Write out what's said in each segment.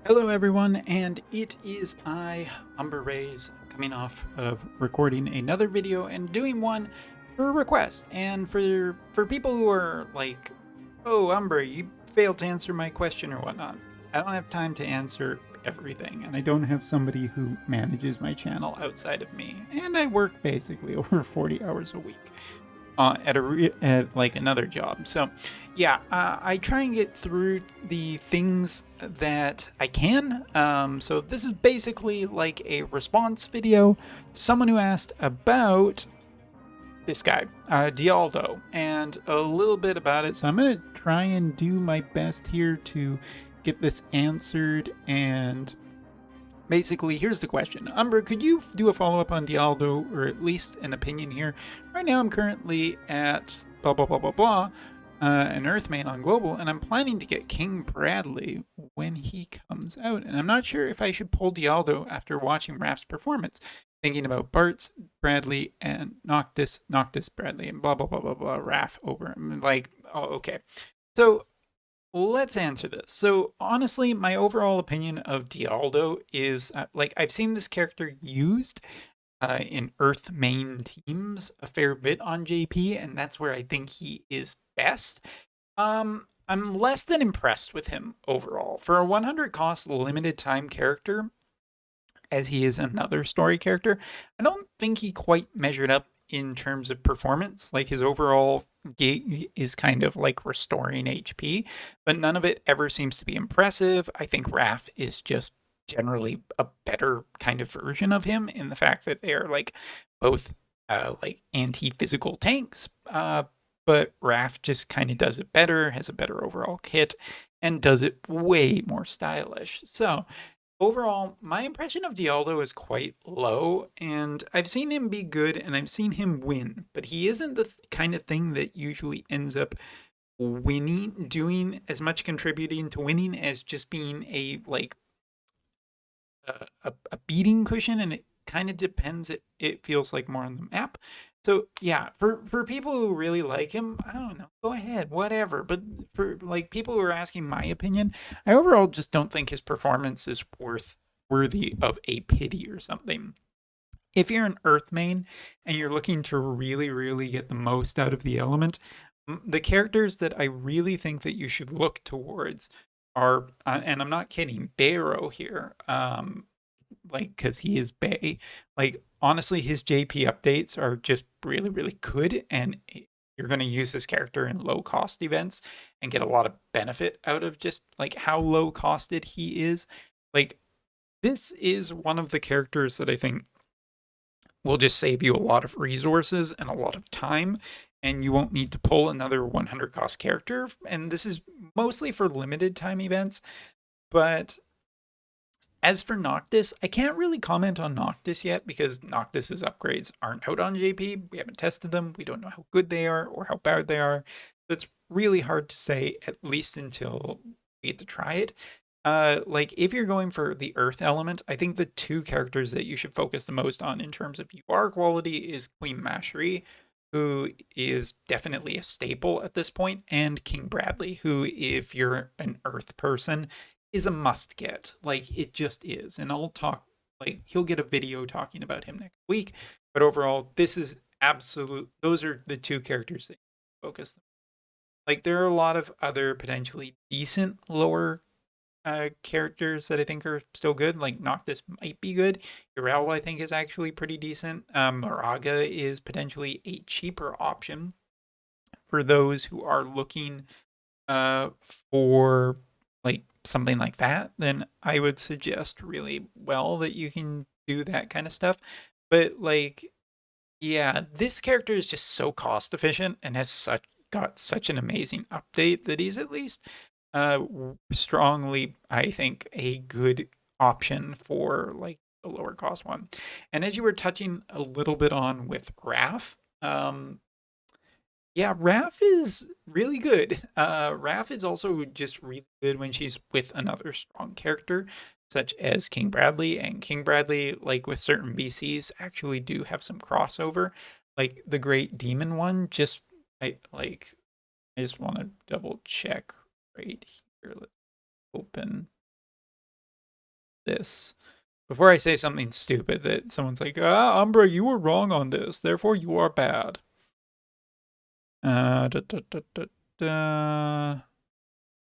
Hello, everyone, and it is I, Umber Rays, coming off of recording another video and doing one for a request. And for people who are like, "Oh, Umber, you failed to answer my question" or whatnot, I don't have time to answer everything, and I don't have somebody who manages my channel outside of me. And I work basically over 40 hours a week at like another job. So, yeah, I try and get through the things that I can. So this is basically like a response video to someone who asked about this guy, Dialdo, and a little bit about it. So I'm gonna try and do my best here to get this answered. And basically, here's the question. Umber, could you do a follow-up on Dialdo, or at least an opinion here? Right now, I'm currently at blah, blah, blah, blah, blah, an Earthmane on Global, and I'm planning to get King Bradley when he comes out. And I'm not sure if I should pull Dialdo after watching Raph's performance, thinking about Bart's Bradley and Noctis, Bradley, and blah, blah, blah, blah, blah, Raph over him. Like, oh, okay. So let's answer this. So, honestly, my overall opinion of Dialdo is like I've seen this character used in Earth main teams a fair bit on JP, and that's where I think he is best. I'm less than impressed with him overall. For a 100 cost limited time character, as he is another story character, I don't think he quite measured up in terms of performance. Like his overall gig is kind of like restoring HP, but none of it ever seems to be impressive. I think Raph is just generally a better kind of version of him in the fact that they are like both like anti-physical tanks, but Raph just kind of does it better, has a better overall kit, and does it way more stylish. So overall, my impression of Dialdo is quite low, and I've seen him be good and I've seen him win, but he isn't the kind of thing that usually ends up winning, doing as much contributing to winning as just being a like a beating cushion, and it kind of depends. It feels like more on the map. So yeah, for people who really like him, I don't know, go ahead, whatever. But for like people who are asking my opinion, I overall just don't think his performance is worthy of a pity or something. If you're an Earth main and you're looking to really, really get the most out of the element, the characters that I really think that you should look towards are, and I'm not kidding, Barrow here. Like because he is Bay. Like honestly, his JP updates are just really, really good, and you're going to use this character in low cost events and get a lot of benefit out of just like how low costed he is. Like this is one of the characters that I think will just save you a lot of resources and a lot of time, and you won't need to pull another 100 cost character. And this is mostly for limited time events. But as for Noctis, I can't really comment on Noctis yet because Noctis's upgrades aren't out on JP. We haven't tested them. We don't know how good they are or how bad they are. So it's really hard to say, at least until we get to try it. Like if you're going for the Earth element, I think the two characters that you should focus the most on in terms of UR quality is Queen Mashery, who is definitely a staple at this point, and King Bradley, who, if you're an Earth person, is a must get. Like it just is. And I'll talk like he'll get a video talking about him next week. But overall, this is absolute those are the two characters that you focus. Like there are a lot of other potentially decent lower characters that I think are still good. Like Noctis might be good. Urel I think is actually pretty decent. Moraga is potentially a cheaper option for those who are looking uh, for like something like that, then I would suggest really well that you can do that kind of stuff. But like, yeah, this character is just so cost efficient and has such got such an amazing update that he's at least strongly, I think, a good option for like the lower cost one. And as you were touching a little bit on with Raph, yeah, Raph is really good. Raph is also just really good when she's with another strong character, such as King Bradley. And King Bradley, like with certain BCs, actually do have some crossover. Like the Great Demon one, just I just want to double check right here. Let's open. this before I say something stupid that someone's like, ah, Umbra, you were wrong on this, therefore you are bad. Da, da, da, da, da.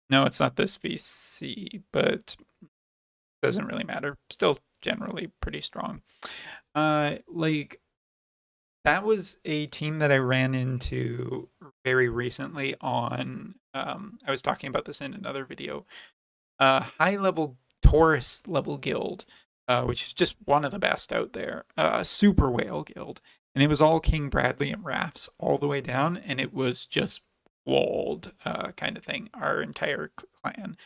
No, it's not this VC, but doesn't really matter. Still generally pretty strong. Like that was a team that I ran into very recently on. I was talking about this in another video. High level Taurus level guild, which is just one of the best out there. Super whale guild, and it was all King Bradley and Rafts all the way down, and it was just walled kind of thing. Our entire clan.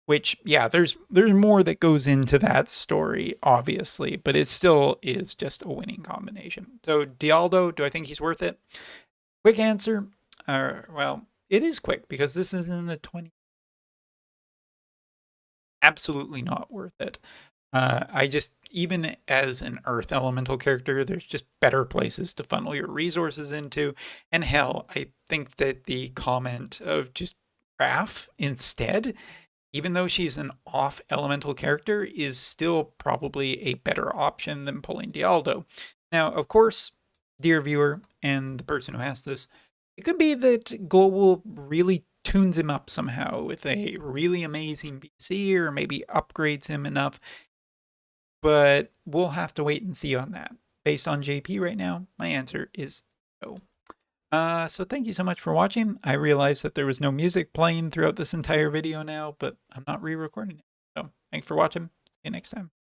Which, yeah, there's more that goes into that story, obviously, but it still is just a winning combination. So Dialdo, do I think he's worth it? Quick answer. Well, it is quick because this is in the 20. Absolutely not worth it. I just, even as an Earth Elemental character, there's just better places to funnel your resources into. And hell, I think that the comment of just Raph instead, even though she's an off elemental character, is still probably a better option than pulling Dialdo. Now, of course, dear viewer and the person who asked this, it could be that Global really tunes him up somehow with a really amazing VC or maybe upgrades him enough, but we'll have to wait and see on that. Based on JP right now, my answer is no. So thank you so much for watching. I realized that there was no music playing throughout this entire video now, but I'm not re-recording it. So thanks for watching. See you next time.